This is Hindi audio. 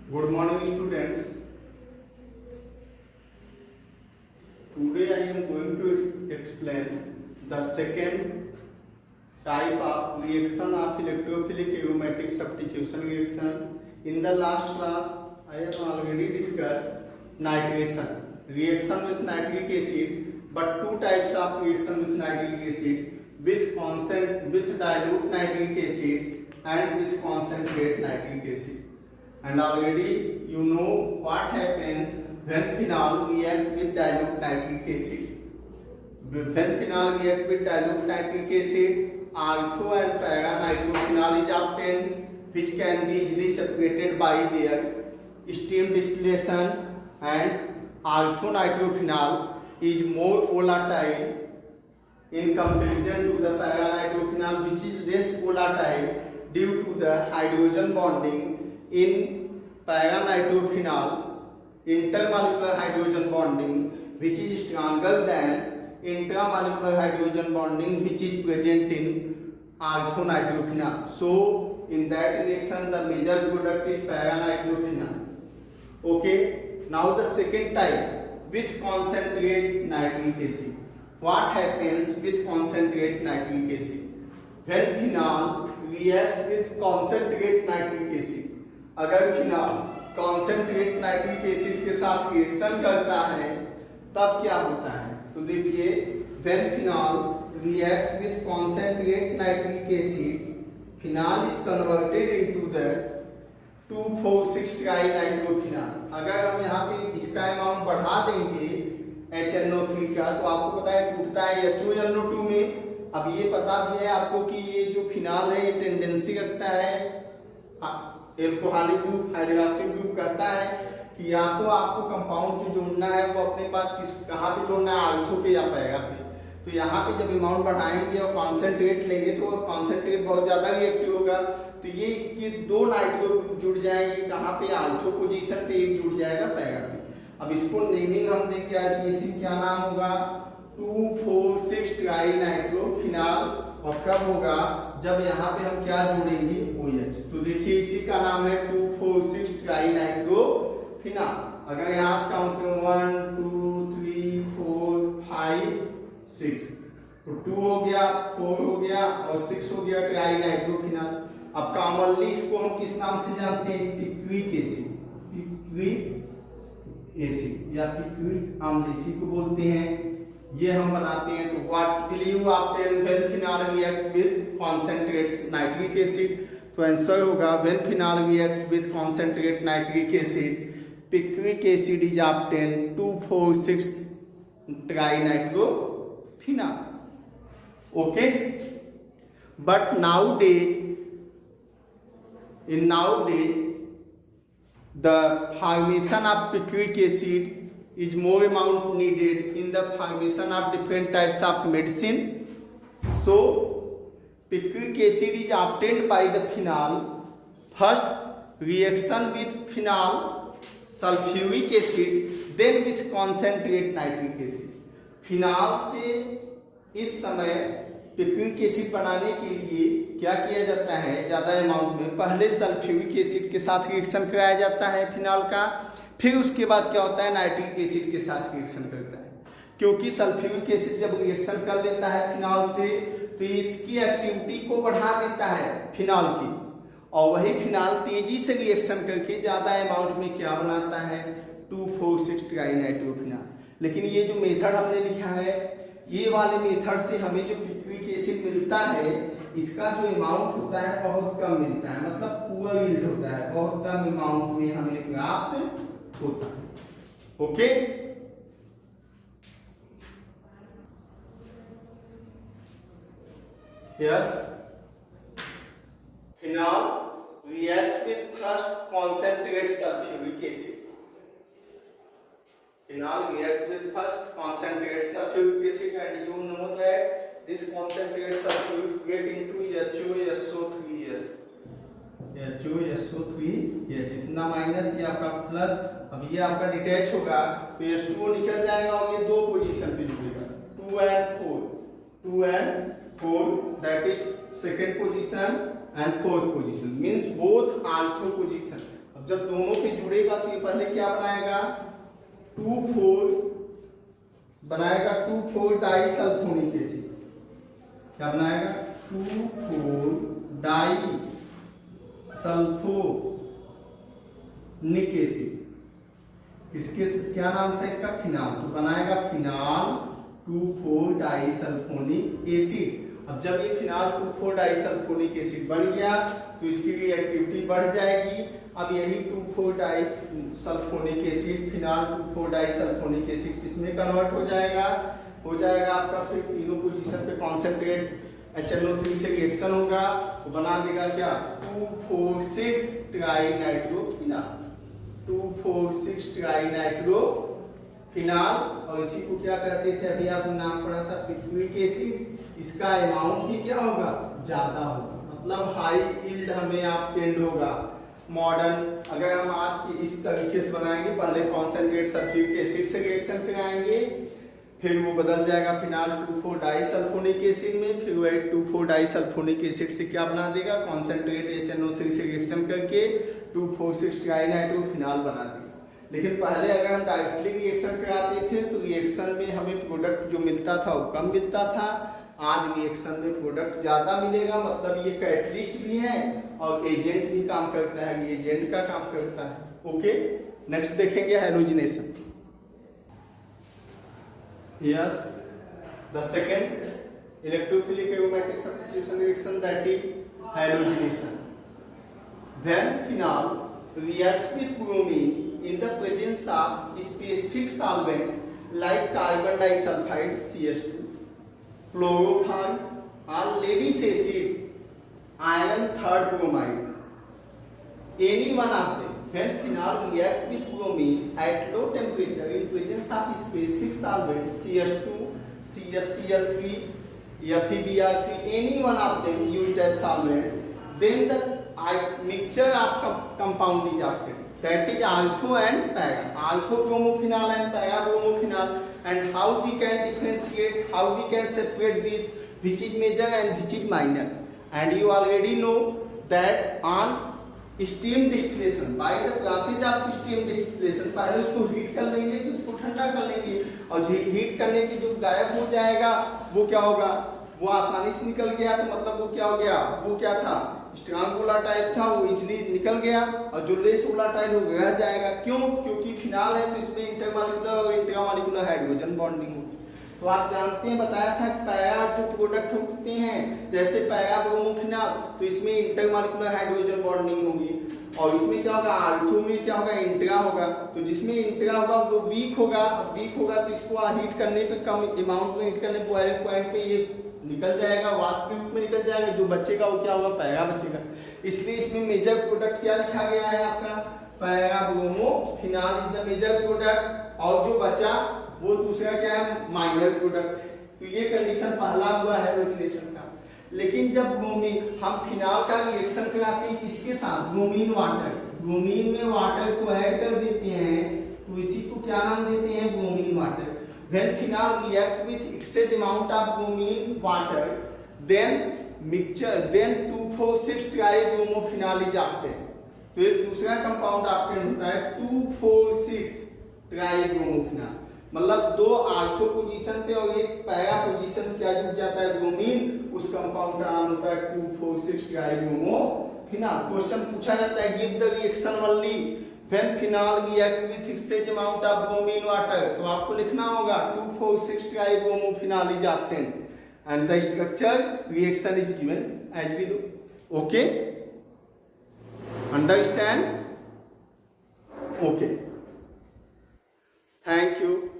Good morning, students. Today I am going to explain the second type of reaction of electrophilic aromatic substitution reaction. In the last class, I have already discussed nitration, reaction with nitric acid, but two types of reaction with nitric acid, with dilute nitric acid and with concentrate nitric acid. And already you know what happens when phenol react with dilute nitric acid. When phenol react with dilute nitric acid, ortho and para-nitrophenol is obtained, which can be easily separated by their steam distillation, and ortho-nitrophenol is more volatile in comparison to the para-nitrophenol, which is less volatile due to the hydrogen bonding. In para-nitrophenol, intermolecular hydrogen bonding which is stronger than intramolecular hydrogen bonding which is present in ortho-nitrophenol. So in that reaction the major product is para-nitrophenol. Okay, now the second type, with concentrate nitric acid. What happens with concentrate nitric acid? When phenol reacts with concentrate nitric acid, अगर फिनॉल कॉन्सेंट्रेट नाइट्रिक एसिड के साथ रिएक्शन करता है तब क्या होता है? तो देखिए, when phenol reacts with concentrate nitric acid, phenol is converted into the 2,4,6 trinitrophenol. अगर हम यहाँ पे इसका अमाउंट बढ़ा देंगे HNO3 का, तो आपको पता है टूटता है HONO2 में. अब ये पता भी है आपको कि ये जो फिनॉल है ये टेंडेंसी रखता है एल्कोहलिक ग्रुप, हाइड्रोक्सिल ग्रुप करता है कि या तो आपको कंपाउंड जो जोड़ना है वो अपने पास कहाँ पे जोड़ना है, आर्थो पे या पैरा पे. तो यहाँ पे जब अमाउंट बढ़ाएंगे और कॉन्सेंट्रेट लेंगे तो कॉन्सेंट्रेट बहुत ज़्यादा रिएक्टिव होगा, तो ये इसके दो नाइट्रो ग्रुप जुड़ जाएंगे. कहाँ पे? आर्थो पोजीशन पे एक जुड़ जाएगा पैरा पे. अब इसको नेमिंग हम देंगे आईपीएसी, क्या नाम होगा? 2,4,6 ट्राइनाइट्रोफिनॉल. और कब होगा? जब यहाँ पे हम क्या जोड़ेंगे? OH. तो देखिए इसी का नाम है 2,4,6 ट्राइनाइट्रोफिनॉल. अगर यहाँ से काउंट करें 1 2 3 4 5 6, तो 2 हो गया, 4 हो गया और 6 हो गया ट्राइनाइट्रोफिनॉल. अब कॉमनली इसको हम किस नाम से जानते हैं? पिक्विक एसिड. पिक्विक एसिड या पिक्विक अम्ल इसी को बोलते हैं. ये हम बनाते हैं. तो what will you obtain when phenol react with concentrates nitric acid? तो आंसर होगा when phenol react with concentrate nitric acid, picric acid is obtain 2,4,6 trinitrophenol. Okay, but nowadays the formation of picric acid is more amount needed in the formation of different types of medicine. So picric acid is obtained by the phenol. First reaction with phenol sulfuric acid, then with concentrate nitric acid. Phenol से इस समय पिक्विक एसिड बनाने के लिए क्या किया जाता है? ज़्यादा अमाउंट में पहले सल्फ्यूरिक एसिड के साथ रिएक्शन कराया जाता है फिनॉल का, फिर उसके बाद क्या होता है? नाइट्रिक एसिड के साथ रिएक्शन करता है. क्योंकि सल्फ्यूरिक एसिड जब रिएक्शन कर लेता है फिनॉल से तो इसकी एक्टिविटी को बढ़ा देता है फिनॉल की, और वही फिनॉल तेजी से रिएक्शन करके ज़्यादा अमाउंट में क्या बनाता है? 2,4,6 ट्राइनाइट्रोफिनॉल. लेकिन ये जो मेथड हमने लिखा है, ये वाले मेथड से हमें जो पिक्विक एसिड मिलता है इसका जो अमाउंट होता है बहुत कम मिलता है, मतलब पुअर यील्ड होता है, बहुत कम अमाउंट में हमें प्राप्त होता है. Okay, yes, phenol reacts with first concentrate sulfuric acid. Phenol react with first concentrate sulfuric acid, and you know that this concentrate sulfuric get into HOSO3s. HOSO3s, इतना माइनस, ये आपका प्लस. अब ये आपका डिटैच होगा तो H2O निकल जाएगा और ये दो पोजीशन पे जुड़ेगा, 2 and 4, that is second position and fourth position, means both alpha position. अब अब जब दोनों पे जुड़ेगा तो ये पहले क्या बनाएगा, 2,4 बनाएगा, 2,4 डाइसल्फोनिक एसिड। क्या बनाएगा, 2,4 डाइसल्फोनिक एसिड। इसके क्या नाम था इसका, फिनाल। तो बनाएगा फिनाल 2,4 डाइसल्फोनिक एसिड। अब जब ये फिनाल 2,4 डाइसल्फोनिक एसिड बन गया तो इसकी रिएक्टिविटी बढ़ जाएगी। अब यही 2,4 डाइसल्फोनिक एसिड, फिनाल 2,4 डाइसल्फोनिक एसिड किसमें कन्वर्ट हो जाएगा आपका, फिर तीनों पोजीशन पे कॉन्सेंट्रेट HNO3 से रिएक्शन होगा तो बना देगा क्या, 2,4,6 ट्राइनाइट्रोफिनाल, 2,4,6 ट्राइनाइट्रोफिनाल। और इसी को क्या कहते थे, अभी आपने नाम पढ़ा था, पिट्यूइक एसिड। इसका अमाउंट भी क्या होगा, ज्यादा होगा, मतलब हाई यील्ड हमें ऑब्टेन्ड होगा। मॉडर्न अगर हम आज की इस तरीके से बनाएंगे, पहले कॉन्सेंट्रेट सल्फ्यूरिक एसिड से रिएक्शन कराएंगे, फिर वो बदल जाएगा फिनाल 2,4 डाइसल्फोनिक एसिड में, फिर वही 2,4 डाइसल्फोनिक एसिड से क्या बना देगा, कॉन्सेंट्रेट HNO3 से रिएक्शन करके 2,4,6 ट्राइनाइट्रोफिनाल बना देगा। लेकिन पहले अगर हम डायरेक्टली रिएक्शन कराते थे तो रिएक्शन में हमें प्रोडक्ट जो मिलता था वो कम मिलता था। आज रिएक्शन में प्रोडक्ट ज्यादा मिलेगा, मतलब ये कैटलिस्ट भी है और एजेंट भी काम करता है, ये एजेंट का काम करता है। ओके, नेक्स्ट देखेंगे halogenation. Yes, the second electrophilic aromatic substitution reaction, that is halogenation. When phenol reacts with bromine in the presence of specific solvent like carbon disulfide (CH2), chloroform or Lewis acid, iron third bromide, any one of them. When phenol react with bromine at low temperature in presence of specific solvent CH2, CSCl3, FeBr3, any one of them used as solvent, then the mixture of compound is obtained. That is alpha and para, alpha bromophenol and para bromophenol. And how we can differentiate, how we can separate this, which is major and which is minor. And you already know that on steam distillation, by the process of steam distillation, पहले उसको हीट कर लेंगे फिर उसको ठंडा कर लेंगे, और हीट करने के जो गायब हो जाएगा वो क्या होगा, वो आसानी से निकल गया, तो मतलब वो क्या हो गया, वो क्या था, स्ट्रांग वोलाटाइल था, वो इजीली निकल गया, और जो लेस वोलाटाइल वो रह जाएगा। क्यों, क्योंकि फिनाल है तो इसमें इंटरमॉलिक्यूलर और इंट्रामॉलिक्यूलर हाइड्रोजन बॉन्डिंग होगी। तो आप जानते हैं, बताया था पैरा जो प्रोडक्ट होते हैं जैसे पैरा ब्रोमोफिनाल, तो इसमें इंटरमॉलिक्यूलर हाइड्रोजन बॉन्डिंग होगी, और इसमें क्या होगा, आल्थो में क्या होगा, इंट्रा होगा। तो जिसमें इंट्रा होगा वो वीक होगा, तो इसको हीट करने पे, कम अमाउंट में हीट करने बॉइलिंग पॉइंट पे ये निकल जाएगा, वाष्प के रूप में निकल जाएगा, जो बचेगा वो क्या होगा, पैरा बचेगा। इसलिए इसमें मेजर प्रोडक्ट क्या लिखा गया है आपका, para bromophenol is the major product, और जो बचा वो दूसरा क्या है, माइनर प्रोडक्ट। तो ये कंडीशन पहला हुआ हैलोजिनेशन का। लेकिन जब ब्रोमीन, हम फिनाल का रिएक्शन कराते हैं किसके साथ, ब्रोमीन वाटर, ब्रोमीन में वाटर को ऐड कर देते हैं तो इसी को क्या नाम देते हैं, bromine water. When phenol react with excess amount of bromine water, then 2,4,6 tribromophenol is obtained। तो एक दूसरा कंपाउंड ऑब्टेन होता है 2,4,6 ट्राइब्रोमोफिनाल, मतलब दो आल्फा पोजीशन पे और एक पैरा पोजीशन क्या जुड़ जाता है, ब्रोमीन, उस कंपाउंड का नाम होता है 2,4,6 ट्राइब्रोमोफिनाल। क्वेश्चन पूछा जाता है, give the reaction only when phenol react with excess amount of bromine water, तो आपको लिखना होगा 2,4,6 tribromophenol is obtained and the structure reaction is given as below. Okay, understand? Okay, thank you.